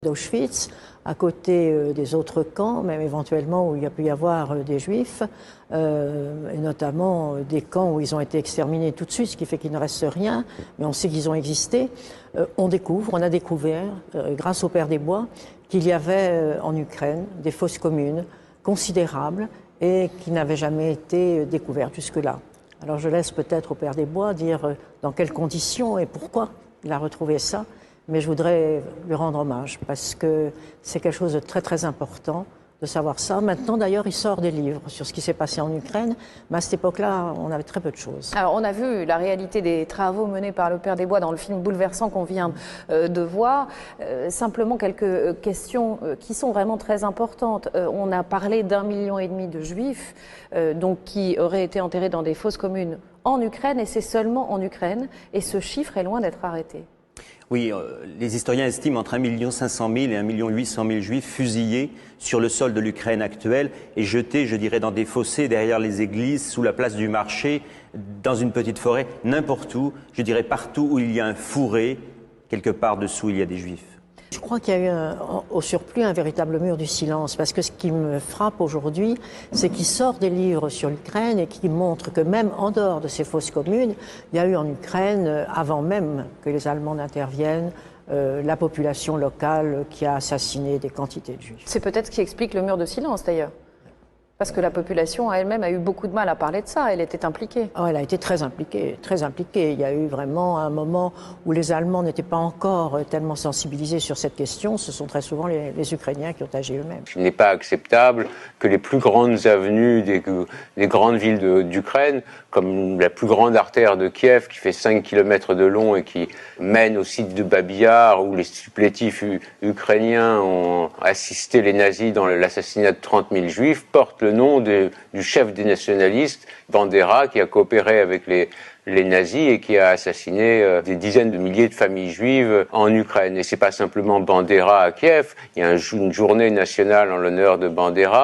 d'Auschwitz, à côté des autres camps, même éventuellement où il y a pu y avoir des juifs, et notamment des camps où ils ont été exterminés tout de suite, ce qui fait qu'il ne reste rien, mais on sait qu'ils ont existé. On a découvert, grâce au Père des Bois, qu'il y avait en Ukraine des fosses communes considérables et qui n'avaient jamais été découvertes jusque-là. Alors je laisse peut-être au Père des Bois dire dans quelles conditions et pourquoi il a retrouvé ça. Mais je voudrais lui rendre hommage parce que c'est quelque chose de très très important de savoir ça. Maintenant d'ailleurs il sort des livres sur ce qui s'est passé en Ukraine, mais à cette époque-là on avait très peu de choses. Alors on a vu la réalité des travaux menés par le Père des Bois dans le film bouleversant qu'on vient de voir. Simplement quelques questions qui sont vraiment très importantes. On a parlé d'1,5 million de juifs donc qui auraient été enterrés dans des fosses communes en Ukraine, et c'est seulement en Ukraine, et ce chiffre est loin d'être arrêté. Oui, les historiens estiment entre 1 500 000 et 1 800 000 juifs fusillés sur le sol de l'Ukraine actuelle et jetés, je dirais, dans des fossés derrière les églises, sous la place du marché, dans une petite forêt, n'importe où, je dirais partout où il y a un fourré, quelque part dessous il y a des juifs. Je crois qu'il y a eu au surplus un véritable mur du silence, parce que ce qui me frappe aujourd'hui, c'est qu'il sort des livres sur l'Ukraine et qui montrent que même en dehors de ces fosses communes, il y a eu en Ukraine, avant même que les Allemands n'interviennent, la population locale qui a assassiné des quantités de juifs. C'est peut-être ce qui explique le mur de silence d'ailleurs. Parce que la population elle-même a eu beaucoup de mal à parler de ça, elle était impliquée. Oh, elle a été très impliquée, très impliquée. Il y a eu vraiment un moment où les Allemands n'étaient pas encore tellement sensibilisés sur cette question. Ce sont très souvent les Ukrainiens qui ont agi eux-mêmes. Il n'est pas acceptable que les plus grandes avenues des grandes villes d'Ukraine, comme la plus grande artère de Kiev qui fait 5 km de long et qui mène au site de Babi Yar, où les supplétifs ukrainiens ont assisté les nazis dans l'assassinat de 30 000 juifs, portent le nom du chef des nationalistes, Bandera, qui a coopéré avec les nazis et qui a assassiné des dizaines de milliers de familles juives en Ukraine. Et c'est pas simplement Bandera à Kiev, il y a une journée nationale en l'honneur de Bandera.